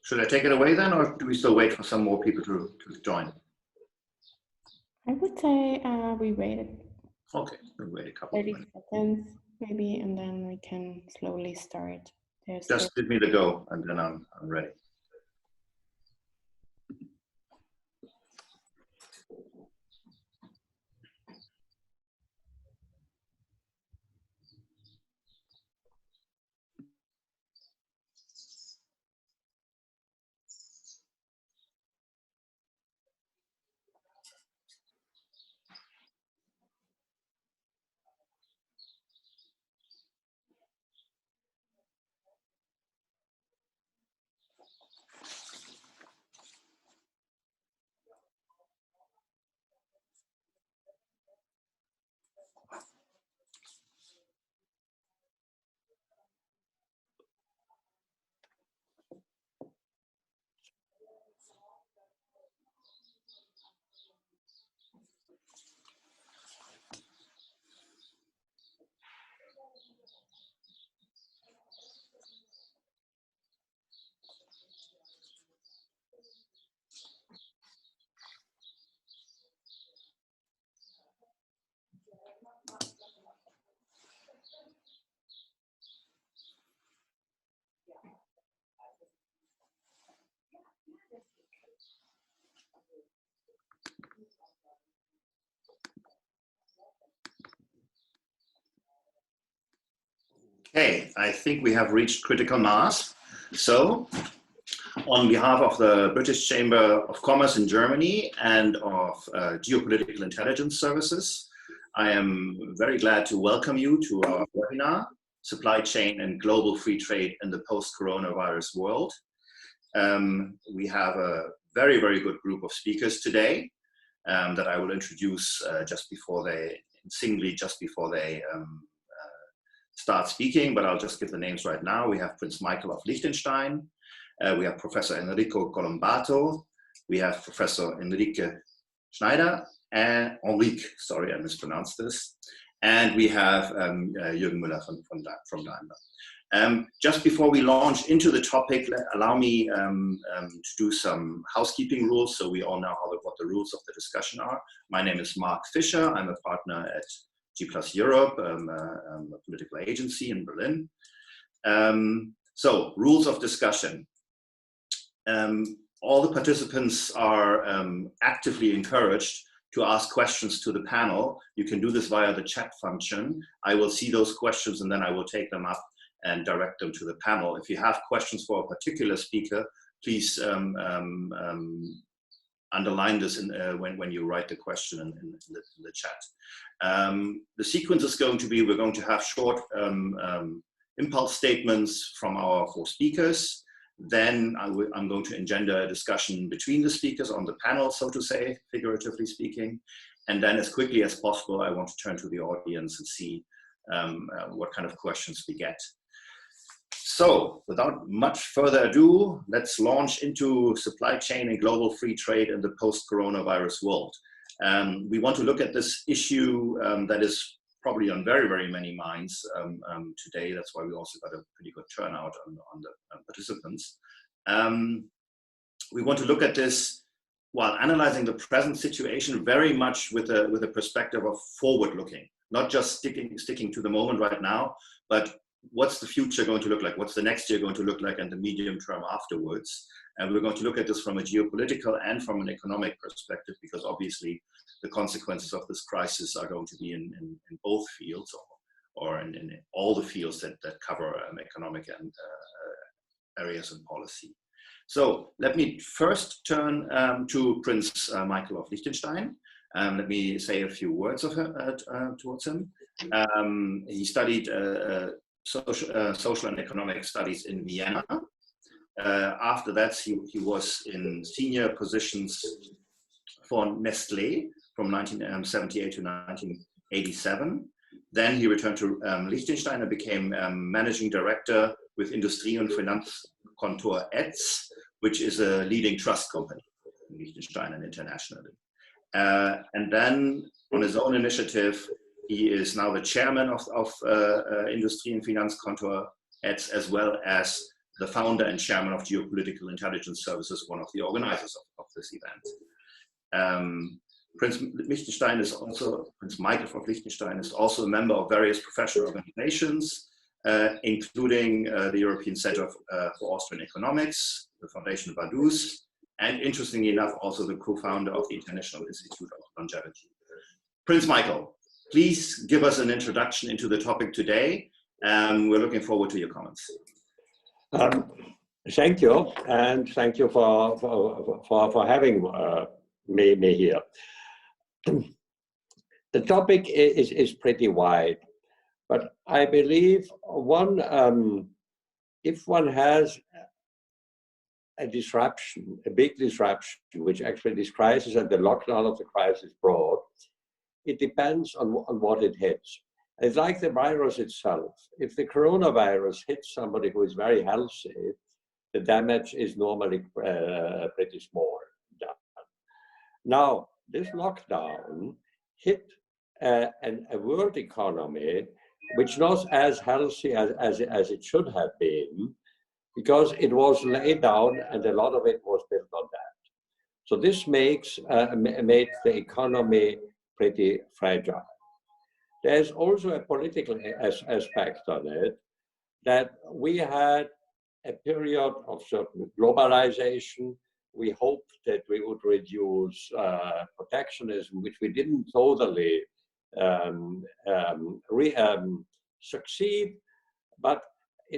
Should I take it away then, or do we still wait for some more people to join? I would say we wait. Okay, we'll wait a couple 30 of minutes. seconds maybe, and then we can slowly start. Just give me the go, and then I'm ready. Okay, I think we have reached critical mass. So, on behalf of the British Chamber of Commerce in Germany and of Geopolitical Intelligence Services, I am very glad to welcome you to our webinar, Supply Chain and Global Free Trade in the Post-Coronavirus World. We have a very, very good group of speakers today that I will introduce just before they start speaking, but I'll just give the names right now. We have Prince Michael of Liechtenstein. We have Professor Enrico Colombato. We have Professor Enrique Schneider and Enrique, sorry, I mispronounced this. And we have Jürgen Müller from Daimler. Just before we launch into the topic, allow me to do some housekeeping rules so we all know what the rules of the discussion are. My name is Mark Fischer. I'm a partner at G+ Europe, a political agency in Berlin. So, rules of discussion. All the participants are actively encouraged to ask questions to the panel. You can do this via the chat function. I will see those questions and then I will take them up and direct them to the panel. If you have questions for a particular speaker, please underline this when you write the question in the chat. The sequence is going to be, we're going to have short impulse statements from our 4 speakers. Then I'm going to engender a discussion between the speakers on the panel, so to say, figuratively speaking. And then as quickly as possible, I want to turn to the audience and see what kind of questions we get. So, without much further ado, let's launch into supply chain and global free trade in the post-coronavirus world. We want to look at this issue that is probably on very, very many minds today. That's why we also got a pretty good turnout on the participants. We want to look at this while analyzing the present situation very much with a perspective of forward-looking, not just sticking to the moment right now, but what's the future going to look like? What's the next year going to look like and the medium term afterwards? And we're going to look at this from a geopolitical and from an economic perspective, because obviously the consequences of this crisis are going to be in both fields or in all the fields that cover economic and areas and policy. So let me first turn to Prince Michael of Liechtenstein. Let me say a few words towards him. He studied social and economic studies in Vienna. After that, he was in senior positions for Nestlé from 1978 to 1987. Then he returned to Liechtenstein and became managing director with Industrie- und Finanzkontor Etz, which is a leading trust company in Liechtenstein and internationally. And then on his own initiative, he is now the chairman of Industrie- und Finanzkontor Etz, as well as the founder and chairman of Geopolitical Intelligence Services, one of the organizers of this event. Prince Michael of Liechtenstein is also a member of various professional organizations, including the European Center for Austrian Economics, the Foundation Vaduz, and interestingly enough, also the co-founder of the International Institute of Longevity. Prince Michael, please give us an introduction into the topic today. We're looking forward to your comments. Thank you, and thank you for having me here. The topic is pretty wide, but I believe if one has a disruption, a big disruption, which actually this crisis and the lockdown of the crisis brought, it depends on what it hits. It's like the virus itself. If the coronavirus hits somebody who is very healthy, the damage is normally pretty small. Now, this lockdown hit a world economy which was as healthy as it should have been, because it was laid down and a lot of it was built on that. So this made the economy pretty fragile. There's also a political aspect on it, that we had a period of certain globalization. We hoped that we would reduce protectionism, which we didn't totally succeed, but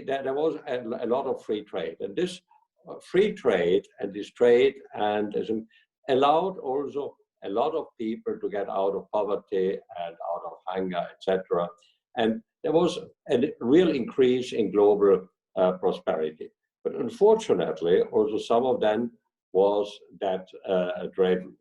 there was a lot of free trade. And this free trade and this trade and allowed also a lot of people to get out of poverty and out of hunger, etc. And there was a real increase in global prosperity. But unfortunately, also some of them was that driven.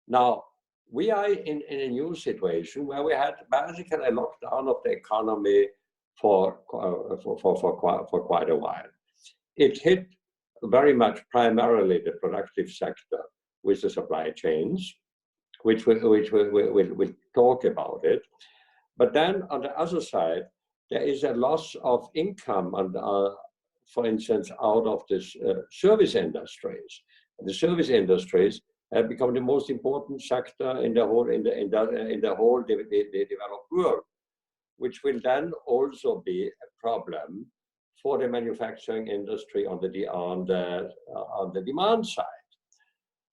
Now, we are in a new situation where we had basically a lockdown of the economy for quite a while. It hit very much primarily the productive sector with the supply chains, which we'll talk about it. But then on the other side, there is a loss of income, and for instance, out of the service industries. The service industries have become the most important sector in the whole developed world, which will then also be a problem for the manufacturing industry on the demand side.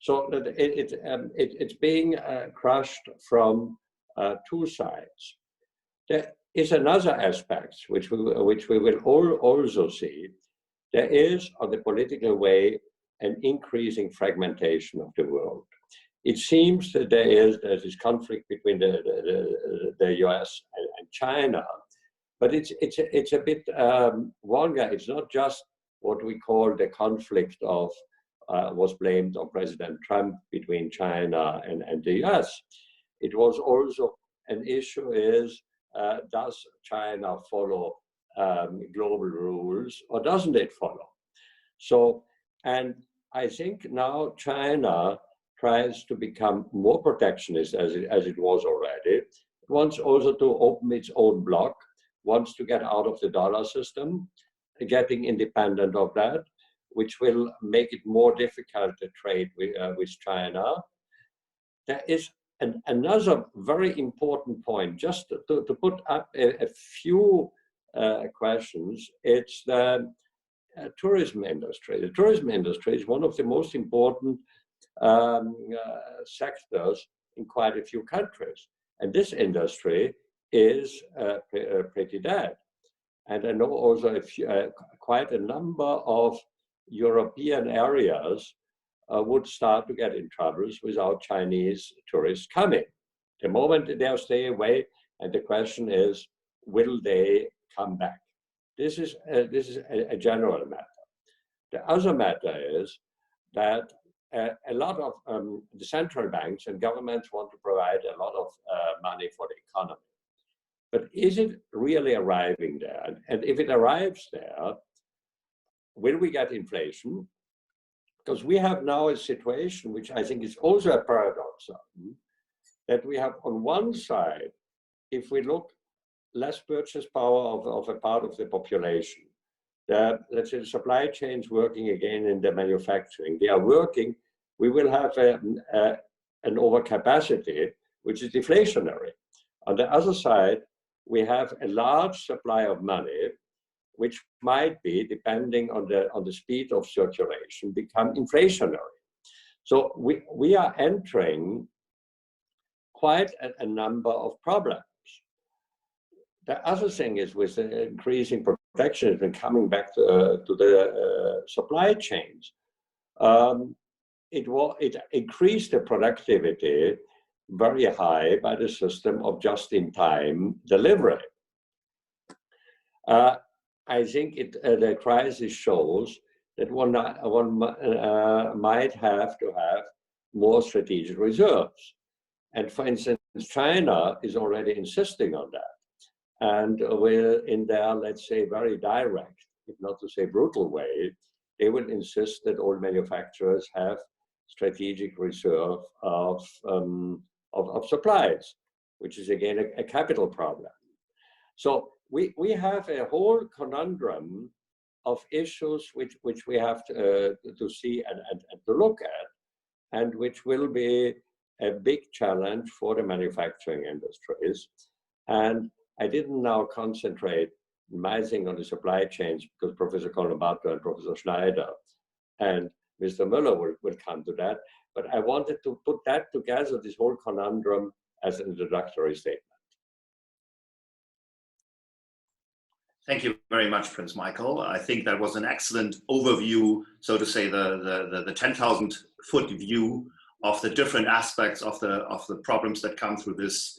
So that it's being crushed from two sides. There is another aspect which we will also see. There is, on the political way, an increasing fragmentation of the world. It seems that there's this conflict between the US and China, but it's a bit longer. It's not just what we call the conflict of was blamed on President Trump between China and the US. It was also an issue is, does China follow global rules or doesn't it follow? So, and I think now China tries to become more protectionist as it was already. It wants also to open its own bloc, wants to get out of the dollar system, getting independent of that, which will make it more difficult to trade with China. There is another very important point, just to put up a few questions. It's the tourism industry. The tourism industry is one of the most important sectors in quite a few countries. And this industry is pretty dead. And I know also quite a number of European areas would start to get in troubles without Chinese tourists coming. The moment they'll stay away, and the question is, will they come back? This is a general matter. The other matter is that a lot of the central banks and governments want to provide a lot of money for the economy. But is it really arriving there? And if it arrives there, will we get inflation? Because we have now a situation which I think is also a paradox, that we have on one side, if we look, less purchase power of a part of the population. let's say the supply chains working again in the manufacturing. They are working. We will have an overcapacity, which is deflationary. On the other side, we have a large supply of money, which might be, depending on the speed of circulation, become inflationary. So we are entering quite a number of problems. The other thing is, with the increasing protectionism coming back to the supply chains, it increased the productivity very high by the system of just-in-time delivery. I think the crisis shows that one might have to have more strategic reserves. And for instance, China is already insisting on that. And in their, let's say, very direct, if not to say brutal way, they will insist that all manufacturers have strategic reserve of supplies, which is again a capital problem. So we have a whole conundrum of issues which we have to see and to look at, and which will be a big challenge for the manufacturing industries. And I didn't now concentrate my thing on the supply chains, because Professor Colombato and Professor Schneider and Mr. Müller will come to that. But I wanted to put that together, this whole conundrum, as an introductory statement. Thank you very much, Prince Michael. I think that was an excellent overview, so to say, the 10,000-foot view of the different aspects of the problems that come through this,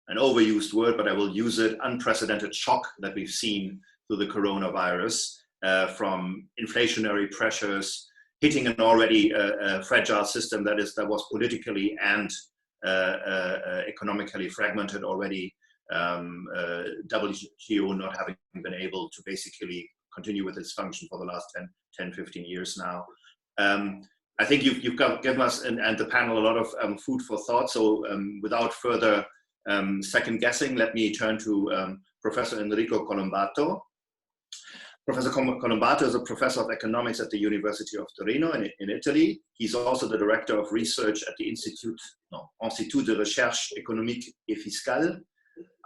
an overused word, but I will use it, unprecedented shock that we've seen through the coronavirus, from inflationary pressures hitting an already fragile system that was politically and economically fragmented already. WTO not having been able to basically continue with its function for the last 10, 15 years now. I think you've given us and the panel a lot of food for thought. So without further second guessing, let me turn to Professor Enrico Colombato. Professor Colombato is a professor of economics at the University of Torino in Italy. He's also the director of research at the Institut de Recherche Économique et Fiscale,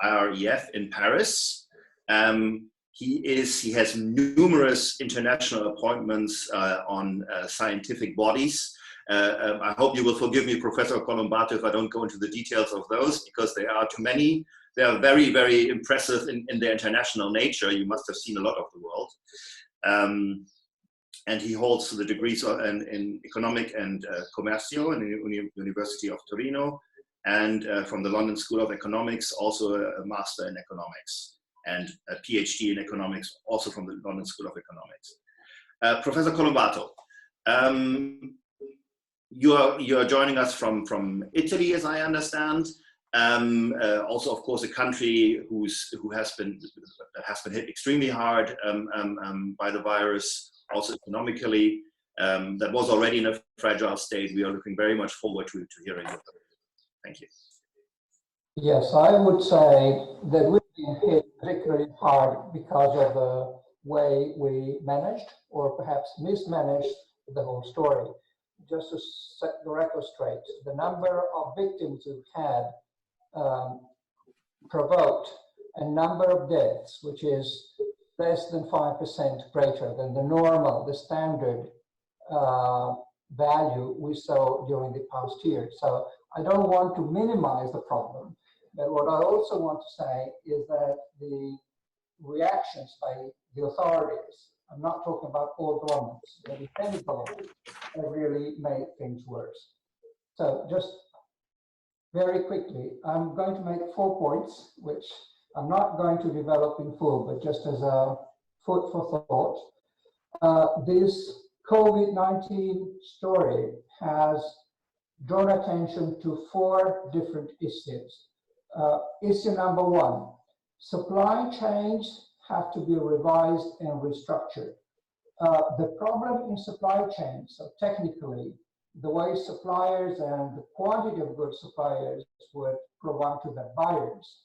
IREF, in Paris. He has numerous international appointments on scientific bodies. I hope you will forgive me, Professor Colombato, if I don't go into the details of those, because there are too many. They are very, very impressive in their international nature. You must have seen a lot of the world. And he holds the degrees in economic and commercio in the University of Torino, and from the London School of Economics, also a master in economics, and a PhD in economics, also from the London School of Economics. Professor Colombato, you are joining us from Italy, as I understand. Also, of course, a country who has been hit extremely hard by the virus, also economically. That was already in a fragile state. We are looking very much forward to hearing about it. Thank you. Yes, I would say that we've been hit particularly hard because of the way we managed, or perhaps mismanaged, the whole story. Just to set the record straight, the number of victims we've had provoked a number of deaths, which is less than 5% greater than the normal, the standard value we saw during the past year. So I don't want to minimize the problem, but what I also want to say is that the reactions by the authorities, I'm not talking about all governments, but if any government, have really made things worse. So just very quickly, I'm going to make 4 points, which I'm not going to develop in full, but just as a food for thought. This COVID-19 story has drawn attention to 4 different issues. Issue number 1, supply chains have to be revised and restructured. The problem in supply chains, so technically, the way suppliers and the quantity of goods suppliers would provide to their buyers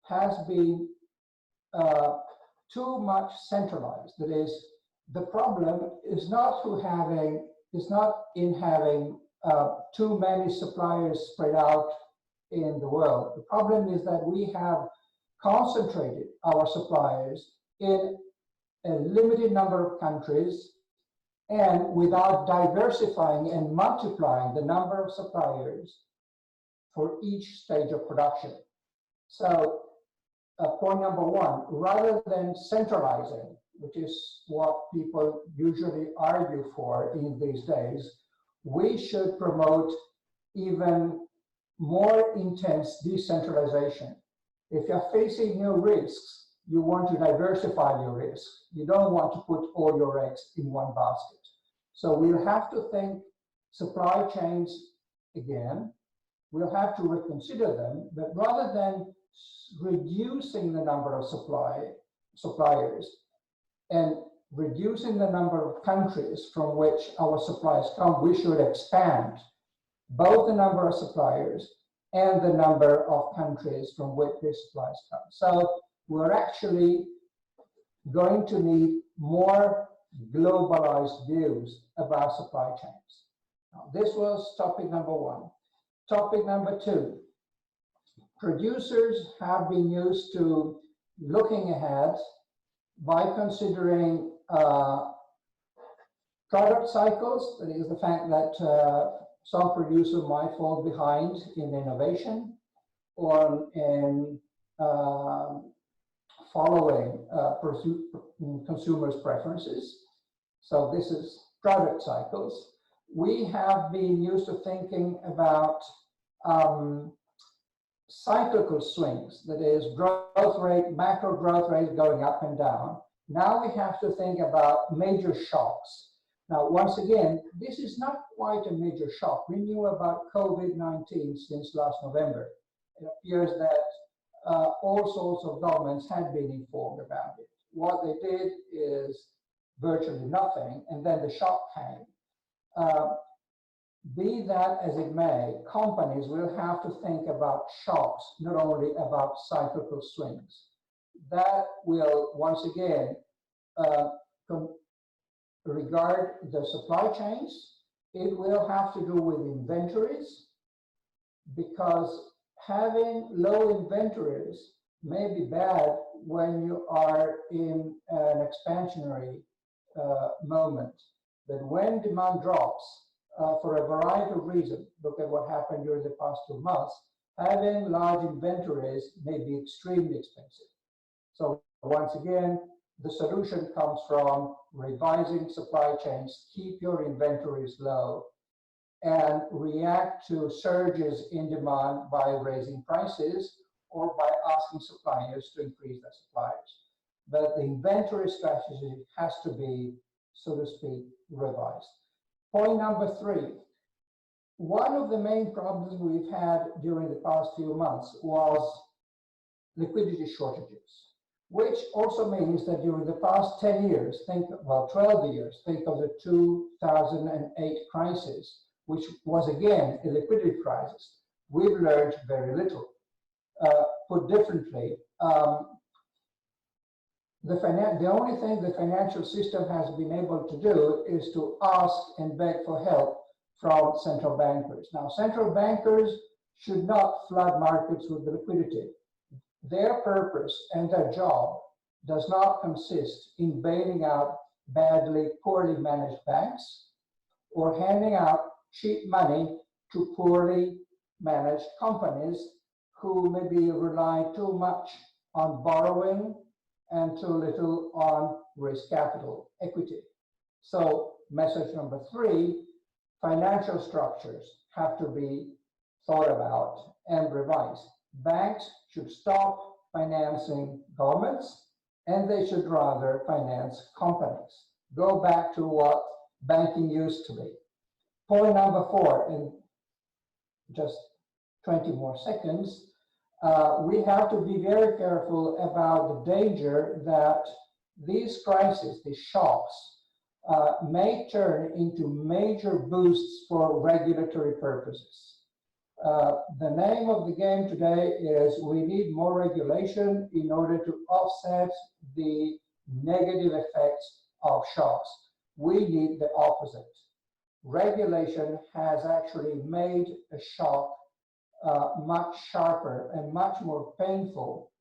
has been too much centralized. That is, the problem is not in having too many suppliers spread out in the world. The problem is that we have concentrated our suppliers in a limited number of countries, and without diversifying and multiplying the number of suppliers for each stage of production. So point number one, rather than centralizing, which is what people usually argue for in these days, we should promote even more intense decentralization. If you're facing new risks, you want to diversify your risk. You don't want to put all your eggs in one basket. So we'll have to think supply chains again. We'll have to reconsider them, but rather than reducing the number of suppliers and reducing the number of countries from which our supplies come, we should expand both the number of suppliers and the number of countries from which these supplies come. So we're actually going to need more globalized views about supply chains. Now, this was topic number one. Topic number two, producers have been used to looking ahead by considering product cycles. That is the fact that some producer might fall behind in innovation or in following consumers' preferences. So this is product cycles. We have been used to thinking about cyclical swings, that is growth rate, macro growth rate going up and down. Now we have to think about major shocks. Now, once again, this is not quite a major shock. We knew about COVID-19 since last November. It appears that all sorts of governments had been informed about it. What they did is virtually nothing, and then the shock came. Be that as it may, companies will have to think about shocks, not only about cyclical swings. That will, once again, regard the supply chains. It will have to do with inventories, because having low inventories may be bad when you are in an expansionary moment. But when demand drops, for a variety of reasons, look at what happened during the past 2 months, having large inventories may be extremely expensive. So once again, the solution comes from revising supply chains, keep your inventories low, and react to surges in demand by raising prices or by asking suppliers to increase their supplies. But the inventory strategy has to be, so to speak, revised. Point number three, one of the main problems we've had during the past few months was liquidity shortages, which also means that during the past 10 years, 12 years, think of the 2008 crisis, which was again a liquidity crisis. We've learned very little. Put differently, the only thing the financial system has been able to do is to ask and beg for help from central bankers. Now, central bankers should not flood markets with the liquidity. Their purpose and their job does not consist in bailing out badly, poorly managed banks or handing out cheap money to poorly managed companies who maybe rely too much on borrowing and too little on risk capital equity. So message number three, financial structures have to be thought about and revised. Banks should stop financing governments, and they should rather finance companies. Go back to what banking used to be. Point number four, in just 20 more seconds, we have to be very careful about the danger that these crises, these shocks, may turn into major boosts for regulatory purposes. The name of the game today is we need more regulation in order to offset the negative effects of shocks. We need the opposite. Regulation has actually made a shock much sharper and much more painful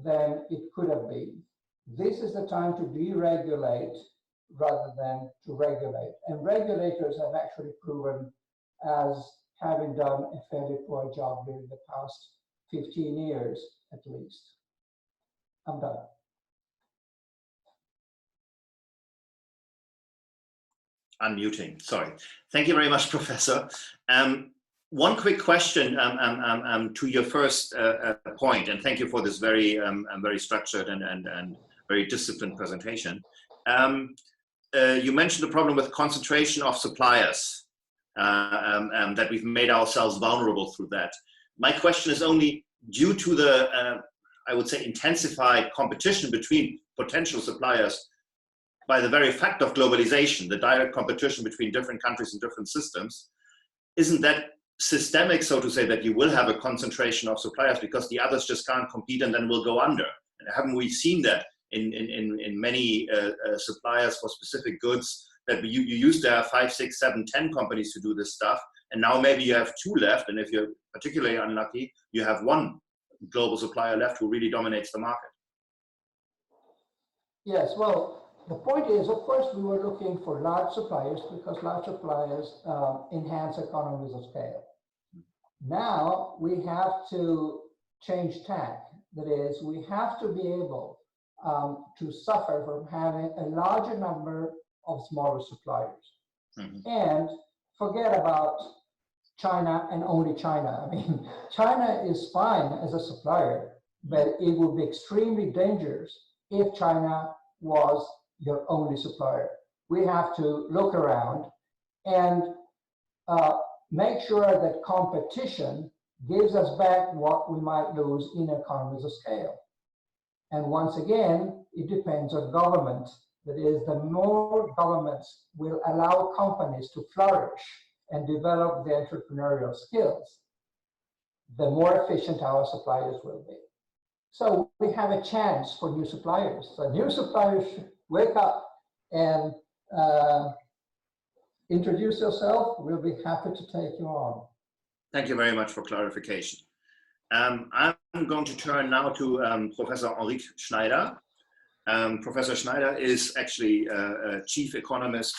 than it could have been. This is the time to deregulate rather than to regulate. And regulators have actually proven as having done a fairly poor job during the past 15 years, at least. I'm done. Unmuting, sorry. Thank you very much, Professor. One quick question to your first point, and thank you for this very structured and very disciplined presentation. You mentioned the problem with concentration of suppliers, that we've made ourselves vulnerable through that. My question is only due to the, I would say, intensified competition between potential suppliers by the very fact of globalization, the direct competition between different countries and different systems. Isn't that systemic, so to say, that you will have a concentration of suppliers because the others just can't compete and then will go under? And haven't we seen that in many suppliers for specific goods, that you used to have 5, 6, 7, 10 companies to do this stuff, and now maybe you have 2 left, and if you're particularly unlucky, you have 1 global supplier left who really dominates the market? Yes, well, the point is, of course, we were looking for large suppliers because large suppliers enhance economies of scale. Now we have to change tack. That is, we have to be able to suffer from having a larger number of smaller suppliers. Mm-hmm. And forget about China and only China. I mean, China is fine as a supplier, but it would be extremely dangerous if China was your only supplier. We have to look around and make sure that competition gives us back what we might lose in economies of scale. And once again, it depends on government. That is, the more governments will allow companies to flourish and develop the entrepreneurial skills, the more efficient our suppliers will be. So we have a chance for new suppliers. So new suppliers should wake up and introduce yourself. We'll be happy to take you on. Thank you very much for clarification. I'm going to turn now to Professor Henrique Schneider. Professor Schneider is actually chief economist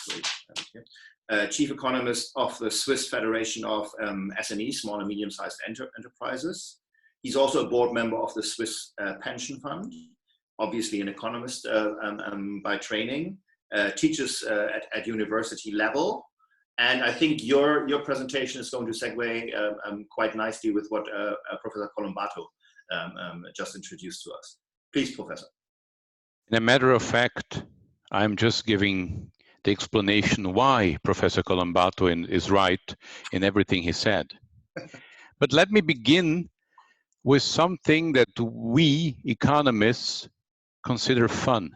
of the Swiss Federation of SMEs, small and medium-sized enterprises. He's also a board member of the Swiss Pension Fund, obviously an economist by training, teaches at university level. And I think your presentation is going to segue quite nicely with what Professor Colombato just introduced to us. Please, Professor. In a matter of fact, I'm just giving the explanation why Professor Colombato is right in everything he said. But let me begin with something that we economists consider fun.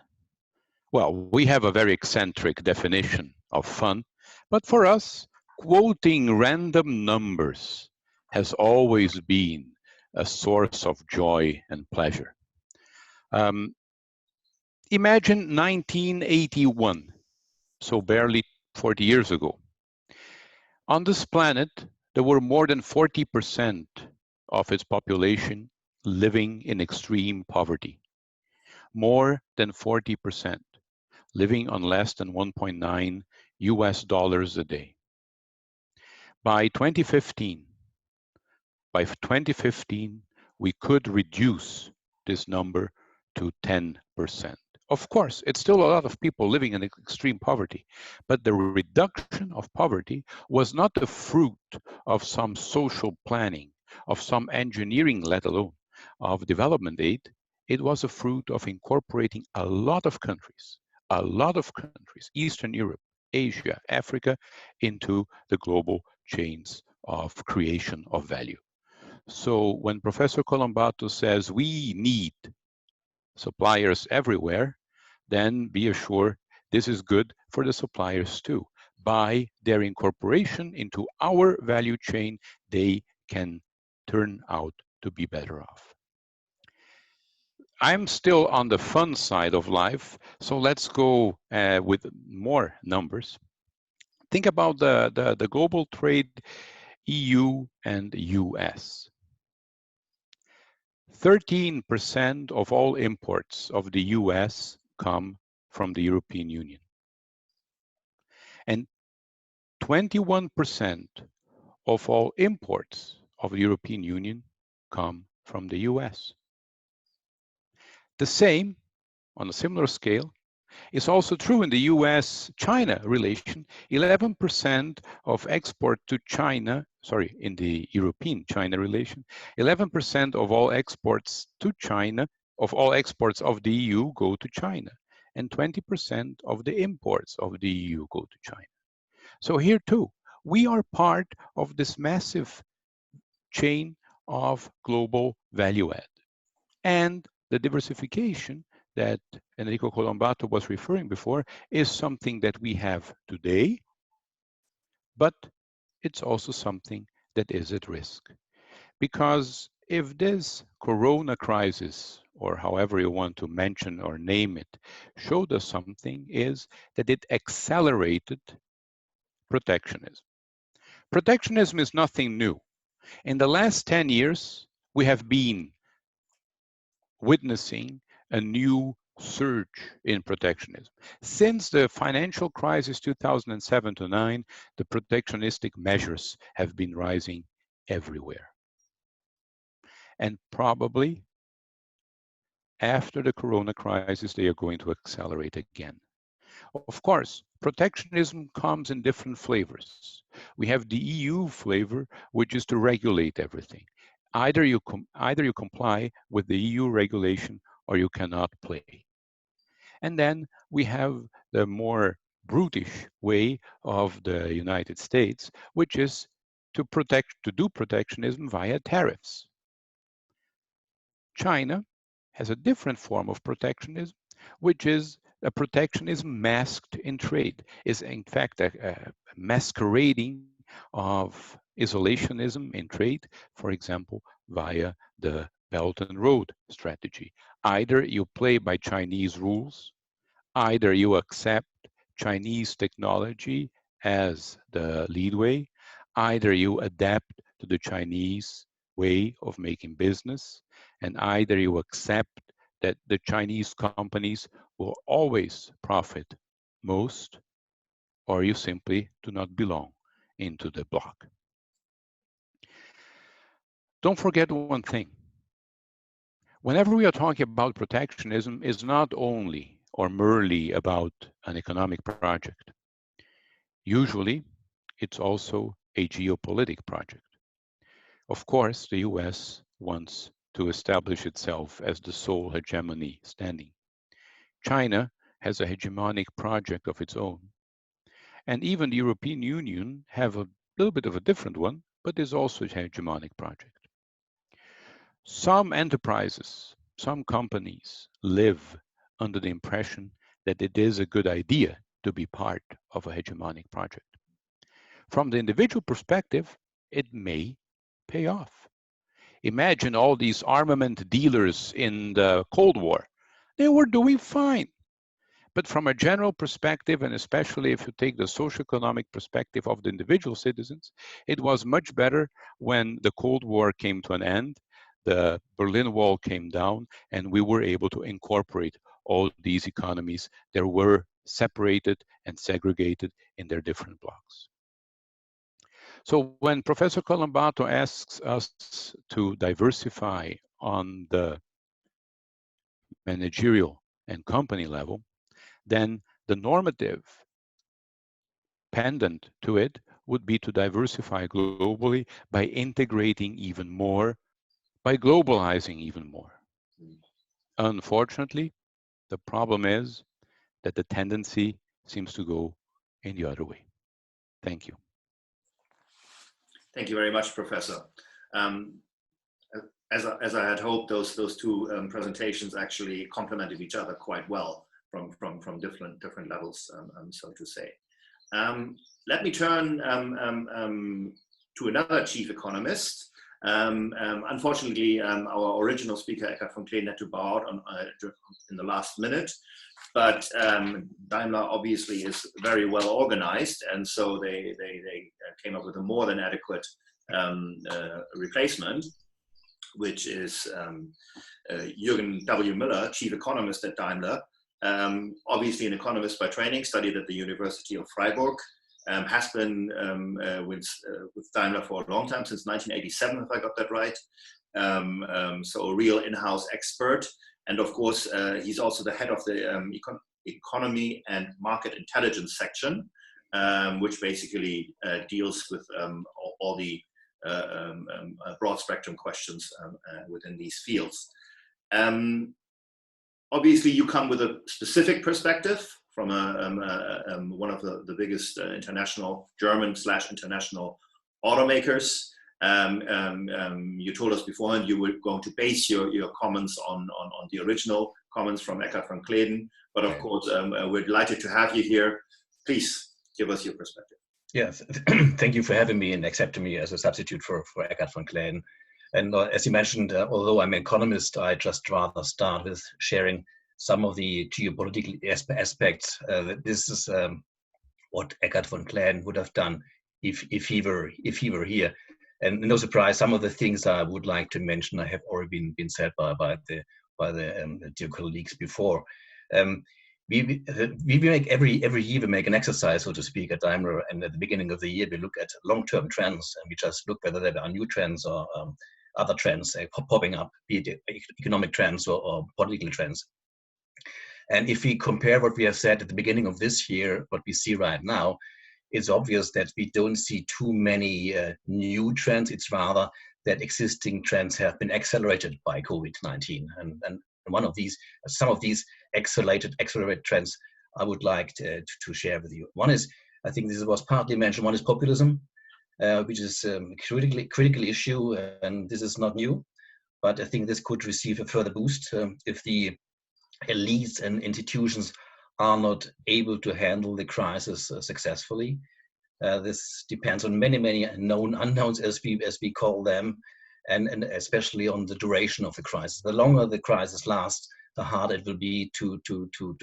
Well, we have a very eccentric definition of fun, but for us, quoting random numbers has always been a source of joy and pleasure. Imagine 1981, so barely 40 years ago. On this planet, there were more than 40% of its population living in extreme poverty. More than 40% living on less than 1.9 US dollars a day. By 2015, we could reduce this number to 10%. Of course, it's still a lot of people living in extreme poverty, but the reduction of poverty was not the fruit of some social planning, of some engineering, let alone of development aid. It was a fruit of incorporating a lot of countries, Eastern Europe, Asia, Africa, into the global chains of creation of value. So when Professor Colombato says we need suppliers everywhere, then be assured this is good for the suppliers too. By their incorporation into our value chain, they can turn out to be better off. I'm still on the fun side of life, so let's go with more numbers. Think about the global trade, EU and US. 13% of all imports of the US come from the European Union. And 21% of all imports of the European Union come from the US. The same, on a similar scale, is also true in the US-China relation. 11% of export to China, in the European-China relation, 11% of all exports to China, of all exports of the EU go to China, and 20% of the imports of the EU go to China. So here too, we are part of this massive chain of global value add. And the diversification that Enrico Colombato was referring before is something that we have today, but it's also something that is at risk. Because if this Corona crisis, or however you want to mention or name it, showed us something, is that it accelerated protectionism. Protectionism is nothing new. In the last 10 years, we have been witnessing a new surge in protectionism. Since the financial crisis 2007 to 9, the protectionistic measures have been rising everywhere. And probably after the Corona crisis, they are going to accelerate again. Of course, protectionism comes in different flavors. We have the EU flavor, which is to regulate everything. Either you comply with the EU regulation or you cannot play. And then we have the more brutish way of the United States, which is to do protectionism via tariffs. China has a different form of protectionism, which is a protectionism masked in trade, is in fact a masquerading of isolationism in trade, for example, via the Belt and Road strategy. Either you play by Chinese rules, either you accept Chinese technology as the leadway, either you adapt to the Chinese way of making business, and either you accept that the Chinese companies will always profit most, or you simply do not belong into the bloc. Don't forget one thing. Whenever we are talking about protectionism, it's not only or merely about an economic project. Usually, it's also a geopolitical project. Of course, the US wants to establish itself as the sole hegemony standing. China has a hegemonic project of its own. And even the European Union have a little bit of a different one, but is also a hegemonic project. Some enterprises, some companies live under the impression that it is a good idea to be part of a hegemonic project. From the individual perspective, it may pay off. Imagine all these armament dealers in the Cold War. They were doing fine. But from a general perspective, and especially if you take the socioeconomic perspective of the individual citizens, it was much better when the Cold War came to an end, the Berlin Wall came down, and we were able to incorporate all these economies that were separated and segregated in their different blocks. So when Professor Colombato asks us to diversify on the managerial and company level, then the normative pendant to it would be to diversify globally by integrating even more, by globalizing even more. Unfortunately, the problem is that the tendency seems to go in the other way. Thank you. Thank you very much, Professor. As I had hoped, those two presentations actually complemented each other quite well from different levels, so to say. Let me turn to another chief economist, Unfortunately, our original speaker, Eckhard von Kleden, had to bow out in the last minute. But Daimler obviously is very well organized, and so they came up with a more than adequate replacement, which is Jürgen W. Miller, chief economist at Daimler, obviously an economist by training, studied at the University of Freiburg, has been with Daimler for a long time, since 1987, if I got that right. So a real in-house expert. And of course, he's also the head of the economy and market intelligence section, which basically deals with all the broad spectrum questions within these fields. Obviously, you come with a specific perspective from one of the biggest international German/international automakers. You told us beforehand you were going to base your comments on the original comments from Eckhard von Kleden, but of course we're delighted to have you here. Please give us your perspective. Yes, thank you for having me and accepting me as a substitute for Eckhard von Kleden. And as you mentioned, although I'm an economist, I just rather start with sharing some of the geopolitical aspects. This is what Eckhard von Kleden would have done if he were here. And no surprise, some of the things I would like to mention have already been said by the dear colleagues before. We make every year we make an exercise, so to speak, at Daimler, and at the beginning of the year we look at long-term trends, and we just look whether there are new trends or other trends popping up, be it economic trends or political trends. And if we compare what we have said at the beginning of this year, what we see right now, it's obvious that we don't see too many new trends. It's rather that existing trends have been accelerated by COVID-19. And some of these accelerated trends I would like to share with you. One is, I think this was partly mentioned, one is populism, which is a critical issue, and this is not new, but I think this could receive a further boost if the elites and institutions are not able to handle the crisis successfully. This depends on many known unknowns, as we call them, and especially on the duration of the crisis. The longer the crisis lasts, the harder it will be to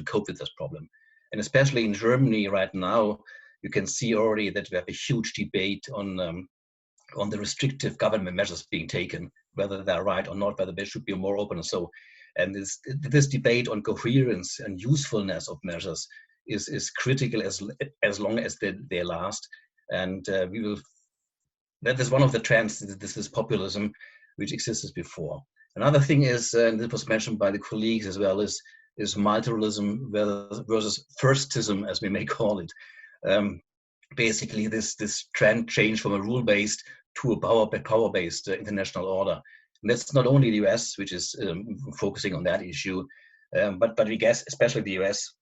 cope with this problem. And especially in Germany right now, you can see already that we have a huge debate on the restrictive government measures being taken, whether they're right or not, whether they should be more open and so. And this debate on coherence and usefulness of measures is critical as long as they last. And that is one of the trends. This is populism, which existed before. Another thing is, and this was mentioned by the colleagues as well, is multilateralism versus firstism, as we may call it. Basically, this trend change from a rule-based to a power-based international order. And that's not only the US, which is focusing on that issue, but we guess especially the US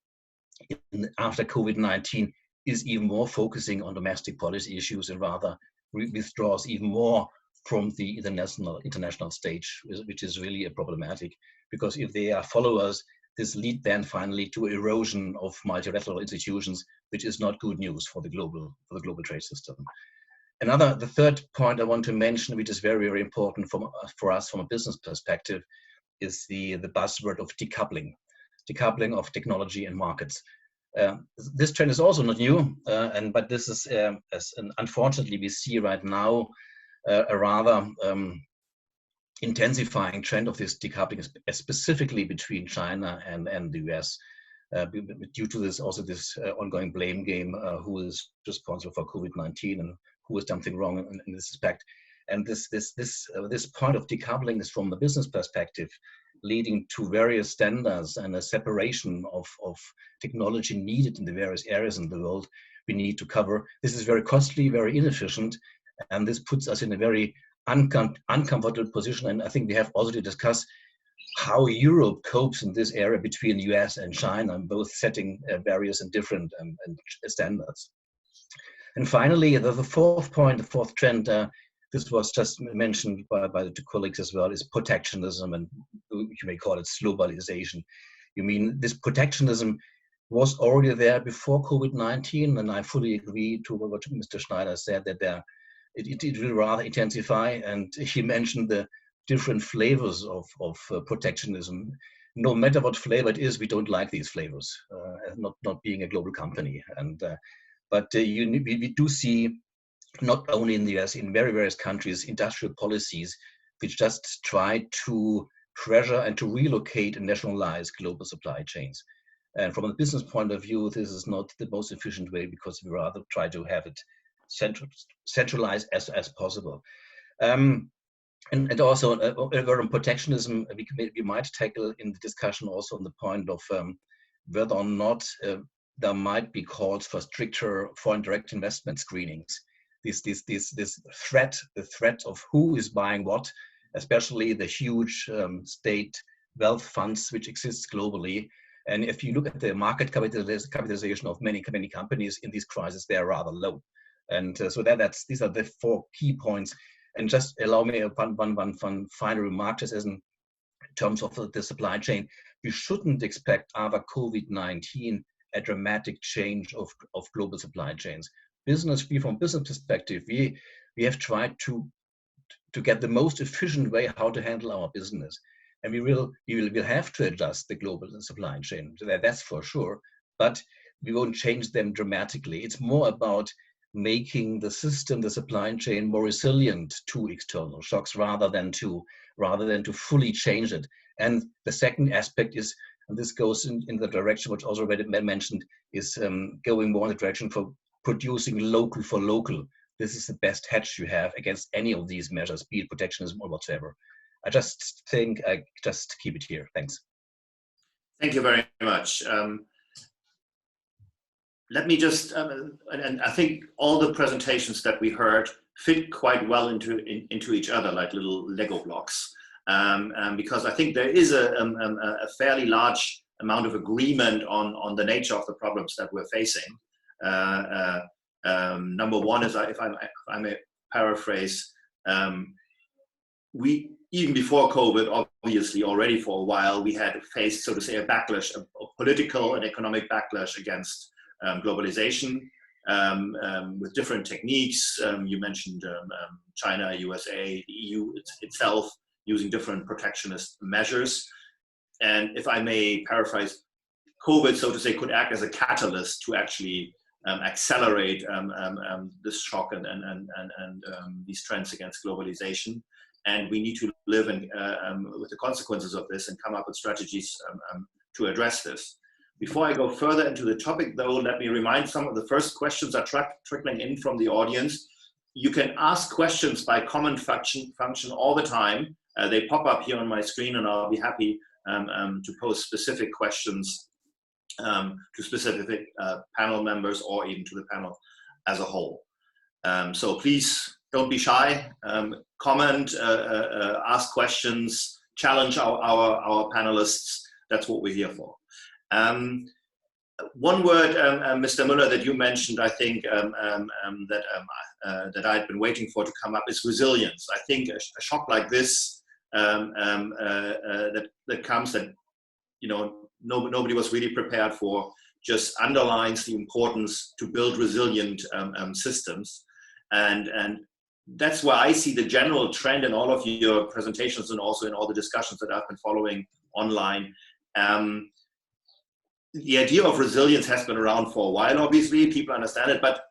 after COVID-19 is even more focusing on domestic policy issues and rather withdraws even more from the international stage, which is really problematic, because if they are followers, this lead then finally to erosion of multilateral institutions, which is not good news for the global trade system. The third point I want to mention, which is very important for us from a business perspective, is the buzzword of decoupling of technology and markets. This trend is also not new, but this is, unfortunately, we see right now a rather intensifying trend of this decoupling, specifically between China and the US. Due to this ongoing blame game, who is responsible for COVID-19 and who has done something wrong in this respect. And this point of decoupling is from the business perspective, leading to various standards and a separation of technology needed in the various areas in the world we need to cover. This is very costly, very inefficient, and this puts us in a very uncomfortable position. And I think we have also to discuss how Europe copes in this area between the US and China, both setting various and different standards. And finally, the fourth trend, this was just mentioned by the two colleagues as well, is protectionism, and you may call it globalization. You mean this protectionism was already there before COVID-19, and I fully agree to what Mr. Schneider said, that there it will rather intensify. And he mentioned the different flavors of protectionism. No matter what flavor it is, we don't like these flavors, not being a global company. And but we do see, not only in the US, in various countries, industrial policies which just try to pressure and to relocate and nationalize global supply chains. And from a business point of view, this is not the most efficient way, because we rather try to have it centralized as possible. And also on protectionism, we might tackle in the discussion also on the point of whether or not there might be calls for stricter foreign direct investment screenings. This threat, the threat of who is buying what, especially the huge state wealth funds which exist globally. And if you look at the market capitalization of many companies in these crises, they are rather low. And so these are the 4 key points. And just allow me one final remark, just as in terms of the supply chain. We shouldn't expect after COVID-19 a dramatic change of global supply chains. From business perspective, we have tried to get the most efficient way how to handle our business. And we will have to adjust the global supply chain. That's for sure. But we won't change them dramatically. It's more about making the system, the supply chain, more resilient to external shocks rather than to fully change it. And the second aspect is, and this goes in the direction which also already mentioned, is going more in the direction for producing local for local. This is the best hedge you have against any of these measures, be it protectionism or whatsoever. I just think I just keep it here. Thanks. Thank you very much. Let me just, and I think all the presentations that we heard fit quite well into each other, like little Lego blocks, because I think there is a fairly large amount of agreement on the nature of the problems that we're facing. Number one is, if I may paraphrase, we, even before COVID, obviously already for a while, we had faced, so to say, a backlash, a political and economic backlash against globalization with different techniques. You mentioned China, USA, the EU itself using different protectionist measures. And if I may paraphrase, COVID, so to say, could act as a catalyst to actually accelerate this shock and these trends against globalization. And we need to live with the consequences of this and come up with strategies to address this. Before I go further into the topic, though, let me remind some of the first questions are trickling in from the audience. You can ask questions by comment function all the time. They pop up here on my screen, and I'll be happy to pose specific questions to specific panel members or even to the panel as a whole. So please don't be shy. Comment, ask questions, challenge our panelists. That's what we're here for. One word, Mr. Müller, that you mentioned, I think that I'd been waiting for to come up is resilience. I think a shock like this that comes that nobody was really prepared for just underlines the importance to build resilient systems, and that's where I see the general trend in all of your presentations and also in all the discussions that I've been following online. The idea of resilience has been around for a while, obviously, people understand it, but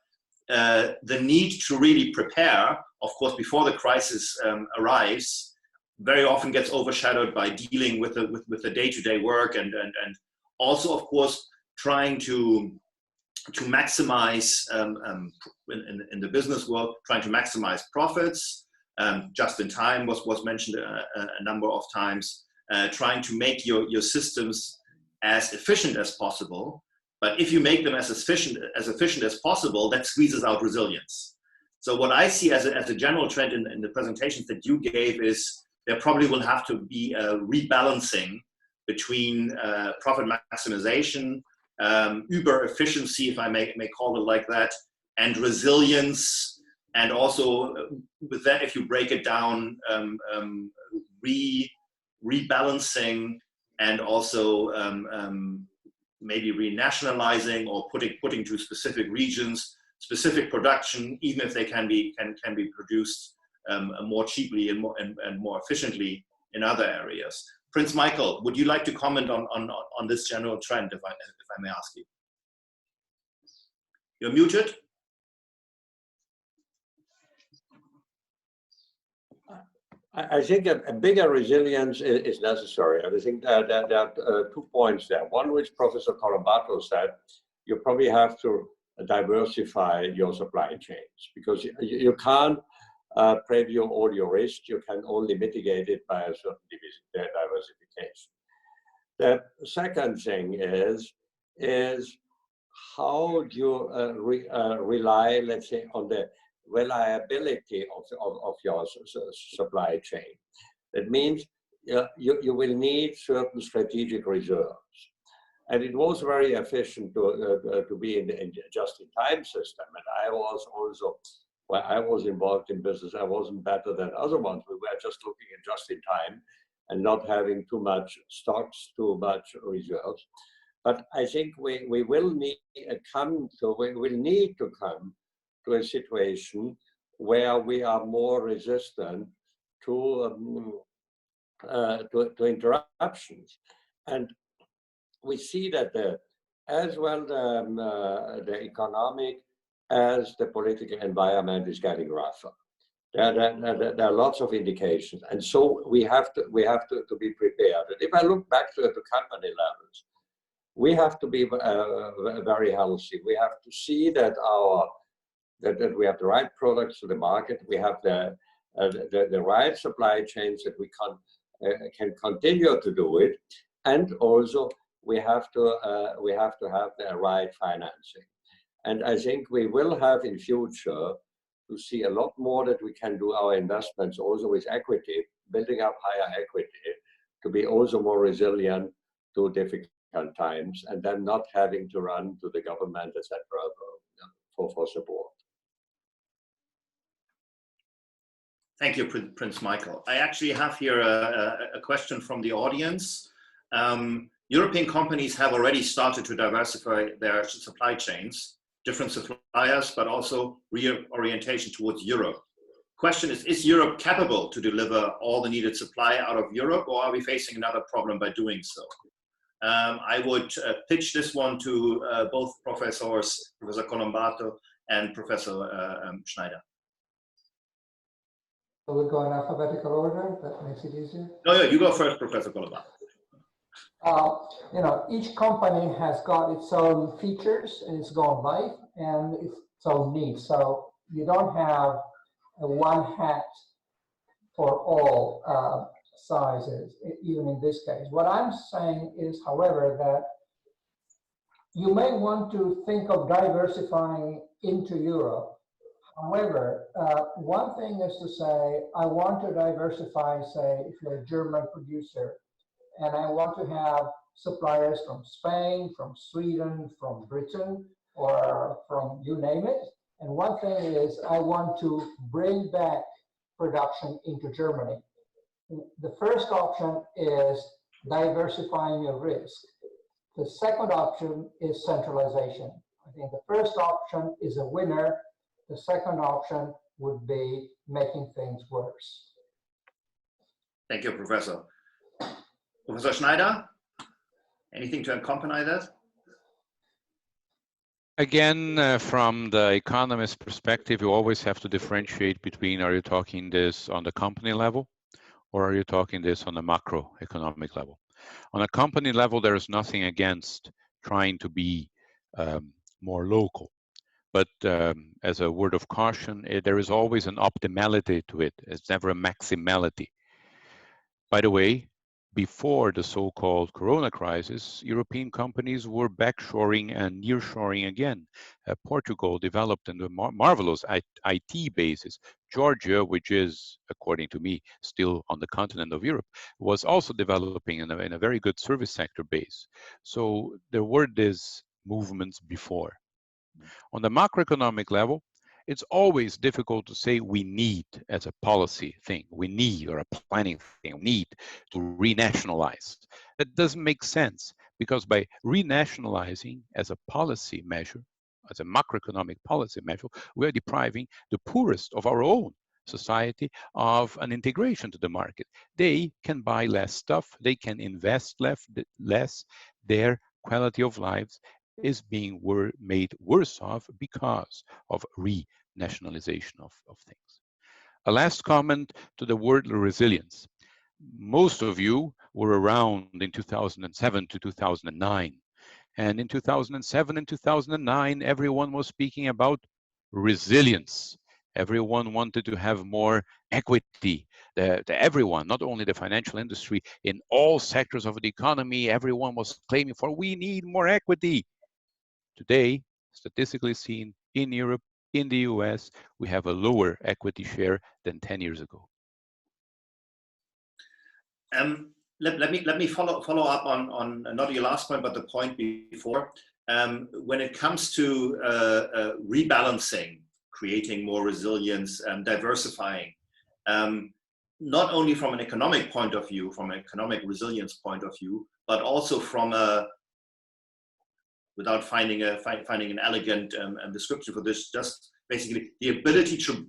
the need to really prepare, of course, before the crisis arrives, very often gets overshadowed by dealing with the day-to-day work and also, of course, trying to maximize, in the business world, trying to maximize profits. Just in time was mentioned a number of times, trying to make your systems as efficient as possible, but if you make them as efficient as possible, that squeezes out resilience. So what I see as a general trend in the presentations that you gave is there probably will have to be a rebalancing between profit maximization, uber efficiency, if I may call it like that, and resilience, and also with that, if you break it down, rebalancing, and also maybe renationalizing or putting to specific regions specific production, even if they can be produced more cheaply and more efficiently in other areas. Prince Michael, would you like to comment on this general trend, if I may ask you? You're muted. I think a bigger resilience is necessary. I think that there are 2 points there. One, which Professor Colombato said, you probably have to diversify your supply chains, because you can't preview all your risk. You can only mitigate it by a certain diversification. The second thing is how do you rely, let's say, on the reliability of your supply chain. That means you will need certain strategic reserves. And it was very efficient to be in the just-in-time system. And I was also, when I was involved in business, I wasn't better than other ones. We were just looking at just-in-time and not having too much stocks, too much reserves. But I think we will need to come to a situation where we are more resistant to interruptions. And we see that as well the economic as the political environment is getting rougher. There are lots of indications, and so we have to be prepared. And if I look back to the company levels, we have to be very healthy. We have to see that that we have the right products to the market. We have the right supply chains that we can continue to do it, and also we have to have the right financing. And I think we will have in future to see a lot more that we can do our investments also with equity, building up higher equity, to be also more resilient to difficult times, and then not having to run to the government, etc., for support. Thank you, Prince Michael. I actually have here a question from the audience. European companies have already started to diversify their supply chains, different suppliers, but also reorientation towards Europe. Question is Europe capable to deliver all the needed supply out of Europe, or are we facing another problem by doing so? I would pitch this one to both professors, Professor Colombato and Professor Schneider. So we'll go in alphabetical order. That makes it easier. No, you go first, Professor Colombato. You know, each company has got its own features and its own life and its own needs. So you don't have a one hat for all sizes, even in this case. What I'm saying is, however, that you may want to think of diversifying into Europe. However, one thing is to say, I want to diversify, say, if you're a German producer, and I want to have suppliers from Spain, from Sweden, from Britain, or from you name it. And one thing is I want to bring back production into Germany. The first option is diversifying your risk. The second option is centralization. I think the first option is a winner. The second option would be making things worse. Thank you, Professor. Professor Schneider, anything to accompany that? Again, from the economist perspective, you always have to differentiate between, are you talking this on the company level, or are you talking this on the macroeconomic level? On a company level, there is nothing against trying to be more local. But as a word of caution, there is always an optimality to it. It's never a maximality. By the way, before the so-called Corona crisis, European companies were backshoring and nearshoring again. Portugal developed in the marvelous IT basis. Georgia, which is, according to me, still on the continent of Europe, was also developing in a very good service sector base. So there were these movements before. On the macroeconomic level, it's always difficult to say we need as a policy thing, we need, or a planning thing, we need to renationalize. That doesn't make sense, because by renationalizing as a policy measure, as a macroeconomic policy measure, we are depriving the poorest of our own society of an integration to the market. They can buy less stuff, they can invest less, their quality of lives is being made worse off because of renationalization of things. A last comment to the word resilience. Most of you were around in 2007 to 2009. And in 2007 and 2009, everyone was speaking about resilience. Everyone wanted to have more equity. Everyone, not only the financial industry, in all sectors of the economy, everyone was claiming for, we need more equity. Today, statistically seen in Europe, in the US, we have a lower equity share than 10 years ago. Let me follow up on not your last point, but the point before. When it comes to rebalancing, creating more resilience, diversifying, not only from an economic point of view, from an economic resilience point of view, but also from a, without finding an elegant description for this, just basically the ability to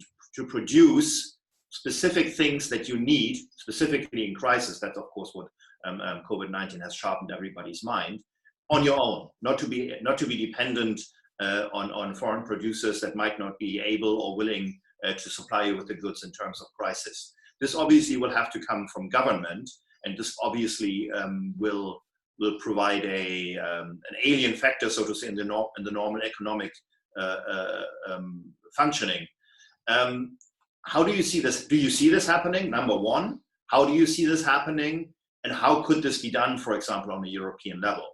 produce specific things that you need, specifically in crisis. That's of course what COVID-19 has sharpened everybody's mind, on your own, not to be dependent on foreign producers that might not be able or willing to supply you with the goods in terms of crisis. This obviously will have to come from government, and this obviously will provide an alien factor, so to say, in the normal economic functioning. How do you see this? Do you see this happening? Number one, how do you see this happening? And how could this be done, for example, on a European level?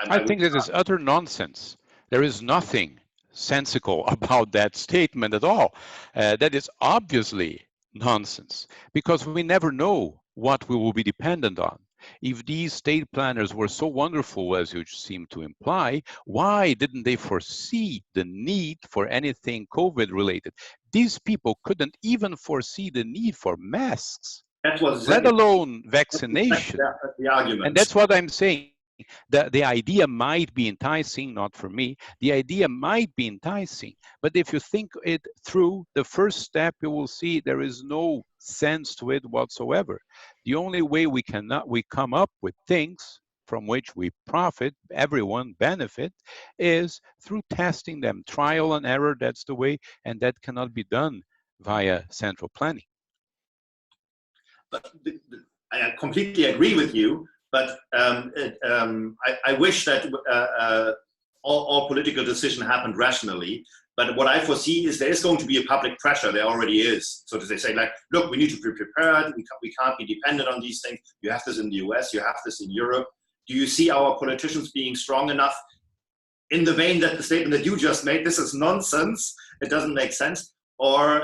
I think this is utter nonsense. There is nothing sensical about that statement at all. That is obviously nonsense, because we never know what we will be dependent on. If these state planners were so wonderful, as you seem to imply, why didn't they foresee the need for anything COVID related? These people couldn't even foresee the need for masks, let alone vaccination. The argument. And that's what I'm saying. The idea might be enticing, not for me. The idea might be enticing, but if you think it through, the first step, you will see there is no sense to it whatsoever. The only way we come up with things from which we profit, everyone benefit, is through testing them, trial and error. That's the way, and that cannot be done via central planning. But I completely agree with you. But I wish that all political decision happened rationally. But what I foresee is there is going to be a public pressure. There already is. So to say, like, look, we need to be prepared. We can't be dependent on these things. You have this in the US. You have this in Europe. Do you see our politicians being strong enough in the vein that the statement that you just made, this is nonsense, it doesn't make sense? Or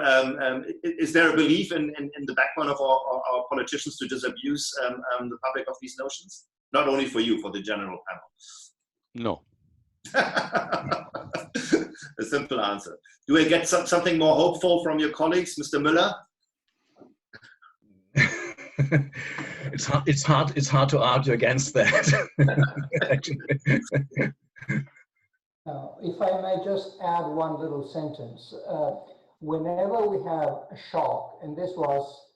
is there a belief in the backbone of our politicians to disabuse the public of these notions? Not only for you, for the general panel. No. A simple answer. Do I get something more hopeful from your colleagues, Mr. Müller? It's hard to argue against that. If I may just add one little sentence. Whenever we have a shock, and this was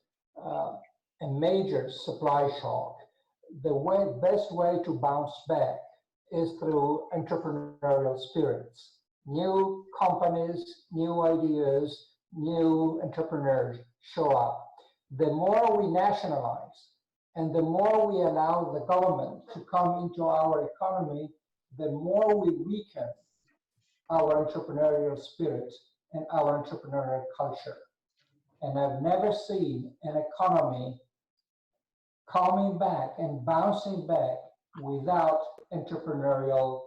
a major supply shock, the best way to bounce back is through entrepreneurial spirits. New companies, new ideas, new entrepreneurs show up. The more we nationalize and the more we allow the government to come into our economy, the more we weaken our entrepreneurial spirit and our entrepreneurial culture. And I've never seen an economy coming back and bouncing back without entrepreneurial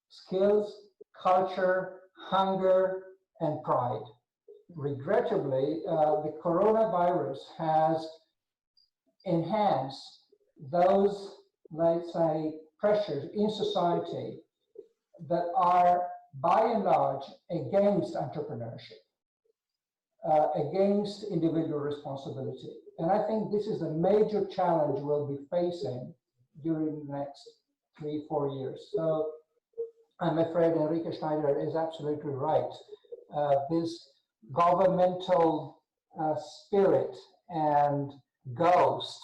skills, culture, hunger, and pride. Regrettably, the coronavirus has enhanced those, let's say, pressures in society that are by and large against entrepreneurship, against individual responsibility. And I think this is a major challenge we'll be facing during the next 3-4 years. So I'm afraid Enrique Schneider is absolutely right. This governmental spirit and ghost,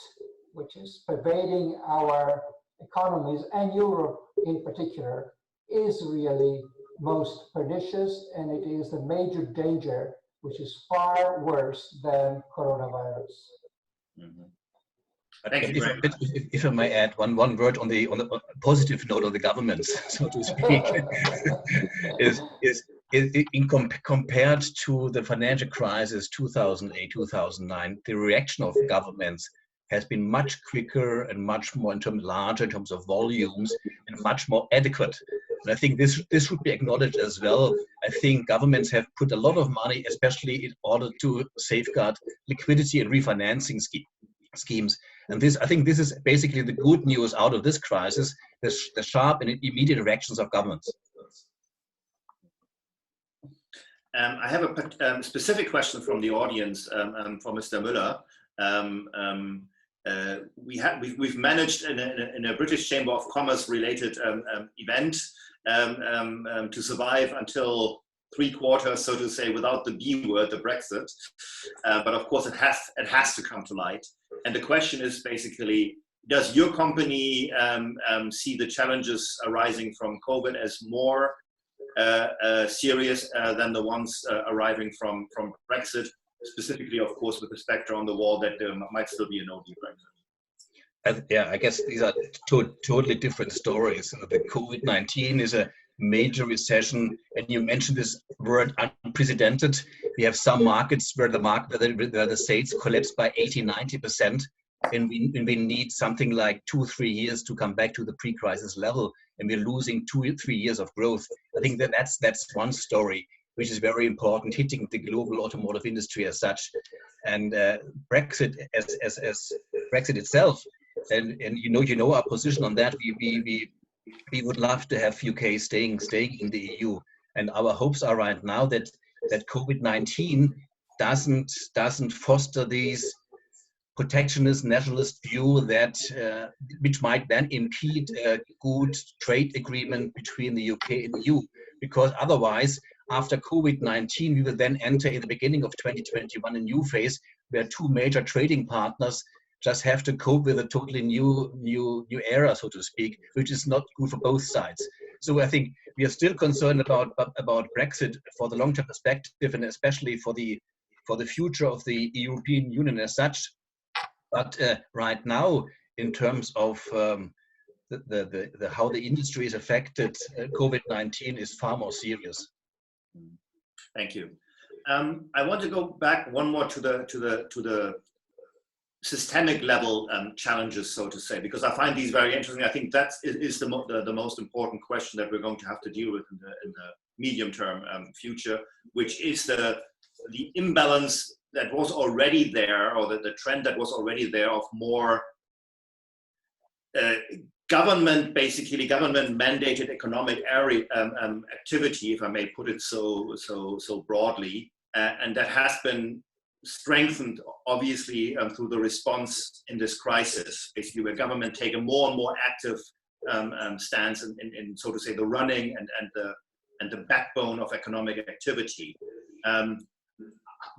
which is pervading our economies and Europe in particular, is really most pernicious, and it is a major danger, which is far worse than coronavirus. Mm-hmm. Thank you very much. If I may add one word on the positive note of the governments, so to speak, compared to the financial crisis 2008-2009, the reaction of governments has been much quicker and much more larger in terms of volumes and much more adequate. And I think this should be acknowledged as well. I think governments have put a lot of money, especially in order to safeguard liquidity and refinancing schemes. And I think this is basically the good news out of this crisis, the sharp and immediate reactions of governments. I have a specific question from the audience from Mr. Müller. We've managed in a British Chamber of Commerce related event to survive until 3/4, so to say, without the B word, the Brexit. But of course, it has to come to light. And the question is basically, does your company see the challenges arising from COVID as more serious than the ones arriving from Brexit, specifically, of course, with the specter on the wall that there might still be a no-deal Brexit? Yeah, I guess these are totally different stories. The COVID-19 is a major recession, and you mentioned this word unprecedented. We have some markets where the sales collapsed by 80-90%, and we need something like 2-3 years to come back to the pre-crisis level, and we're losing 2-3 years of growth. I think that's one story which is very important, hitting the global automotive industry as such. And Brexit as Brexit itself, and you know our position on that. We would love to have UK staying in the EU, and our hopes are right now that COVID-19 doesn't foster these protectionist nationalist view that which might then impede a good trade agreement between the UK and the EU, because otherwise, after COVID-19, we will then enter in the beginning of 2021 a new phase where two major trading partners just have to cope with a totally new era, so to speak, which is not good for both sides. So I think we are still concerned about Brexit for the long-term perspective, and especially for the future of the European Union as such. But right now, in terms of how the industry is affected, COVID-19 is far more serious. Thank you. I want to go back one more to the systemic level challenges, so to say, because I find these very interesting. I think that is the most important question that we're going to have to deal with in the medium-term future, which is the imbalance that was already there, or the trend that was already there of more government-mandated economic area activity, if I may put it so broadly, and that has been strengthened, obviously, through the response in this crisis. Basically, where government take a more and more active stance in, so to say, the running and the backbone of economic activity.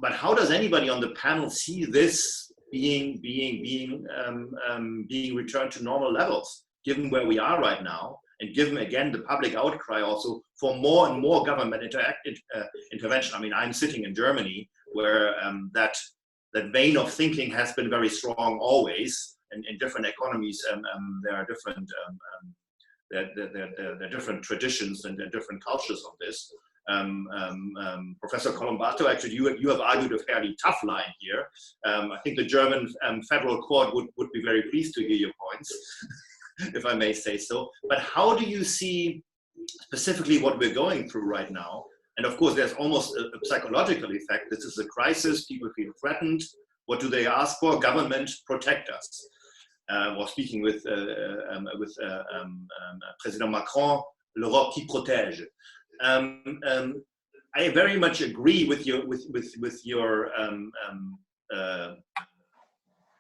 But how does anybody on the panel see this being returned to normal levels, given where we are right now, and given again the public outcry also for more and more government intervention? I mean, I'm sitting in Germany, where that vein of thinking has been very strong always, and in different economies there are different traditions and different cultures of this. Professor Colombato, actually, you have argued a fairly tough line here. I think the German federal court would be very pleased to hear your points, if I may say so. But how do you see specifically what we're going through right now? And of course, there's almost a psychological effect. This is a crisis. People feel threatened. What do they ask for? Government, protect us. While speaking with President Macron, l'Europe qui protège. I very much agree with your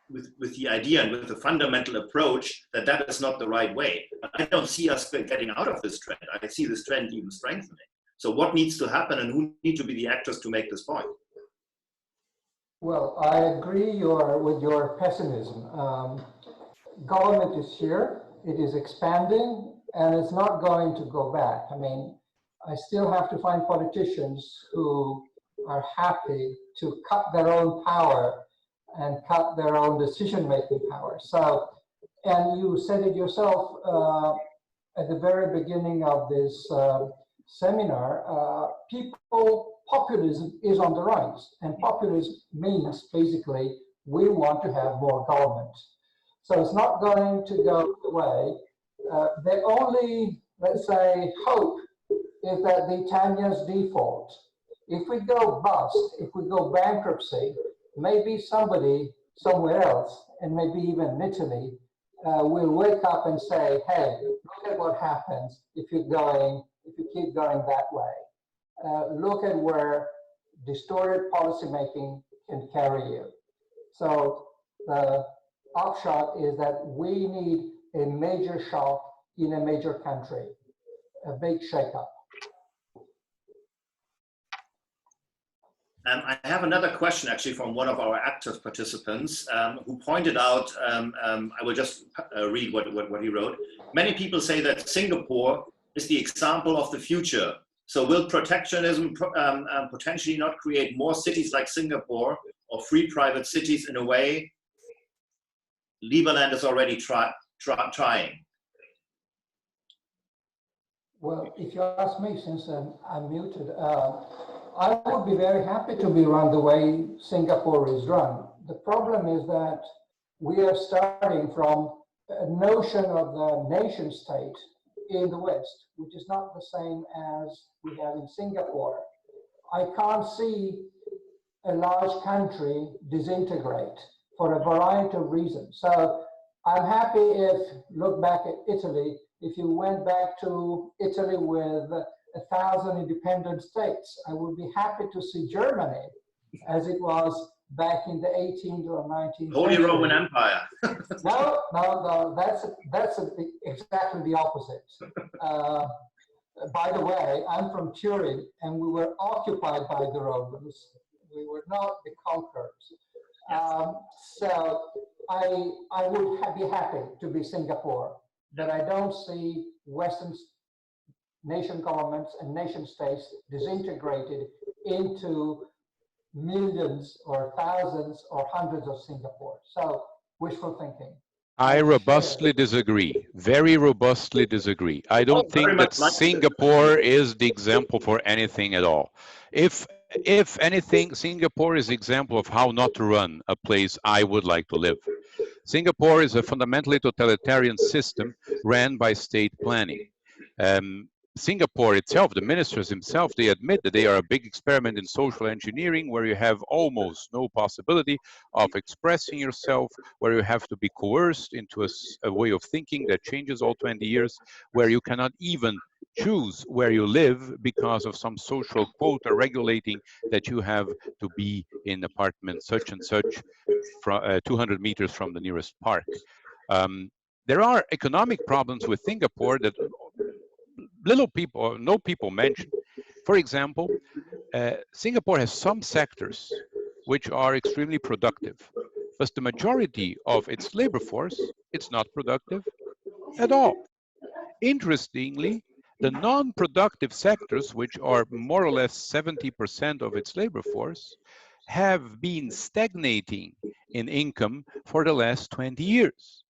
with the idea and with the fundamental approach that that is not the right way. I don't see us getting out of this trend. I see this trend even strengthening. So what needs to happen and who need to be the actors to make this point? Well, I agree with your pessimism. Government is here, it is expanding, and it's not going to go back. I mean, I still have to find politicians who are happy to cut their own power and cut their own decision-making power. So, and you said it yourself at the very beginning of this seminar, populism is on the rise, and populism means basically we want to have more government. So it's not going to go away. The only, let's say, hope is that the Italians default. If we go bust, if we go bankruptcy, maybe somebody somewhere else, and maybe even in Italy, will wake up and say, hey, look at what happens if you keep going that way. Look at where distorted policymaking can carry you. So the upshot is that we need a major shock in a major country, a big shakeup. I have another question actually from one of our active participants who pointed out, I will just read what he wrote. Many people say that Singapore is the example of the future. So will protectionism potentially not create more cities like Singapore or free private cities in a way Lieberland is already trying? Well, if you ask me, since I'm muted, I would be very happy to be run the way Singapore is run. The problem is that we are starting from a notion of the nation state in the West, which is not the same as we have in Singapore. I can't see a large country disintegrate for a variety of reasons. So I'm happy if, look back at Italy, if you went back to Italy with 1,000 independent states, I would be happy to see Germany as it was back in the 18th or 19th Holy century. Roman Empire. No, that's exactly the opposite. By the way, I'm from Turin, and we were occupied by the Romans. We were not the conquerors. So I would be happy to be Singapore, but I don't see Western nation governments and nation states disintegrated into millions or thousands or hundreds of Singapore. So wishful thinking. I robustly disagree, very robustly disagree. I don't think that Singapore is the example for anything at all. If anything, Singapore is the example of how not to run a place I would like to live. Singapore is a fundamentally totalitarian system ran by state planning. Singapore itself, the ministers themselves, they admit that they are a big experiment in social engineering where you have almost no possibility of expressing yourself, where you have to be coerced into a way of thinking that changes all 20 years, where you cannot even choose where you live because of some social quota regulating that you have to be in apartment such and such from 200 meters from the nearest park. There are economic problems with Singapore that little people or no people mention. For example, Singapore has some sectors which are extremely productive, but the majority of its labor force, it's not productive at all. Interestingly, the non-productive sectors, which are more or less 70% of its labor force, have been stagnating in income for the last 20 years.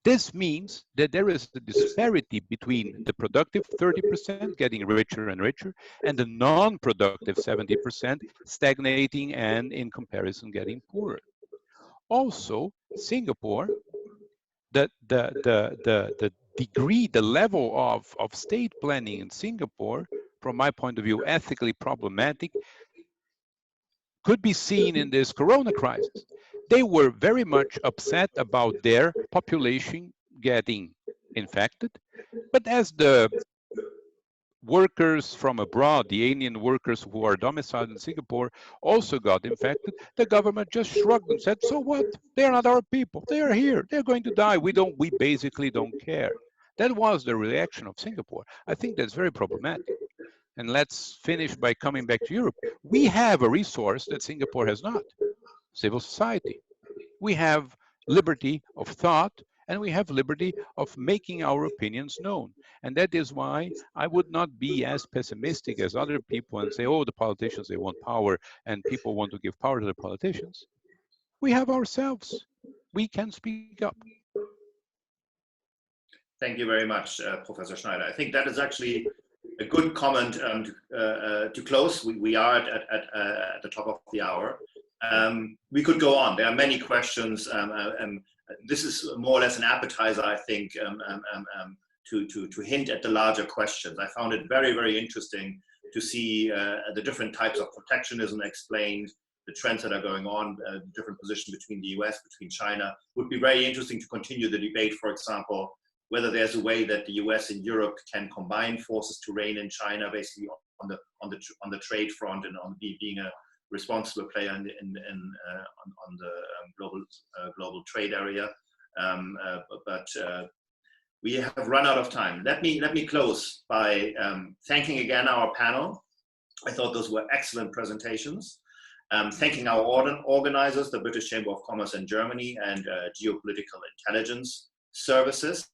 This means that there is a disparity between the productive 30% getting richer and richer and the non-productive 70% stagnating and in comparison getting poorer. Also, Singapore, the degree, the level of state planning in Singapore, from my point of view, ethically problematic, could be seen in this corona crisis. They were very much upset about their population getting infected, but as the workers from abroad, the Indian workers who are domiciled in Singapore, also got infected. The government just shrugged and said, so what? They're not our people. They are here. They're going to die. We basically don't care. That was the reaction of Singapore. I think that's very problematic. And let's finish by coming back to Europe. We have a resource that Singapore has not: civil society. We have liberty of thought, and we have liberty of making our opinions known. And that is why I would not be as pessimistic as other people and say, oh, the politicians, they want power, and people want to give power to the politicians. We have ourselves. We can speak up. Thank you very much, Professor Schneider. I think that is actually a good comment to close. We are at the top of the hour. We could go on. There are many questions. This is more or less an appetizer, I think, to hint at the larger questions. I found it very, very interesting to see the different types of protectionism explained, the trends that are going on, the different position between the US, between China. Would be very interesting to continue the debate, for example, whether there's a way that the US and Europe can combine forces to rein in China, basically on the trade front and on being a responsible player on the global trade area. But we have run out of time. Let me close by thanking again our panel. I thought those were excellent presentations. Thanking our organizers, the British Chamber of Commerce in Germany and Geopolitical Intelligence Services.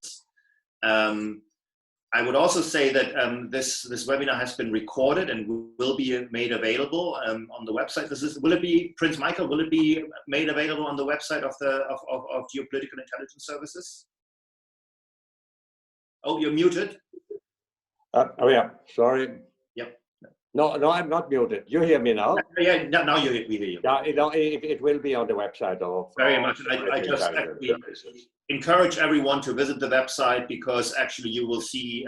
I would also say that this webinar has been recorded and will be made available on the website. Will it be, Prince Michael, will it be made available on the website of Geopolitical Intelligence Services? Oh, you're muted. Oh yeah, sorry. Yep. No, I'm not muted. You hear me now? Yeah, now we hear you. Yeah, it will be on the website of. Very much. I just encourage everyone to visit the website, because actually you will see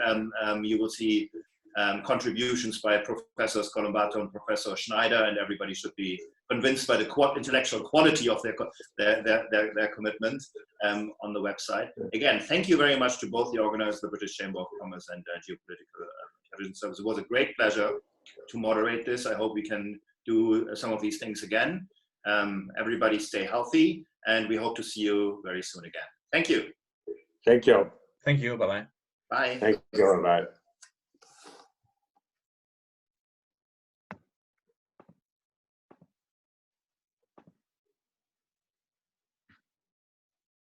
contributions by Professors Colombato and Professor Schneider, and everybody should be convinced by the intellectual quality of their commitment on the website. Again, thank you very much to both the organizers, the British Chamber of Commerce and Geopolitical Intelligence Service. It was a great pleasure to moderate this. I hope we can do some of these things again. Everybody stay healthy, and we hope to see you very soon again. Thank you. Thank you. Thank you. Bye-bye. Bye. Thank you. Bye.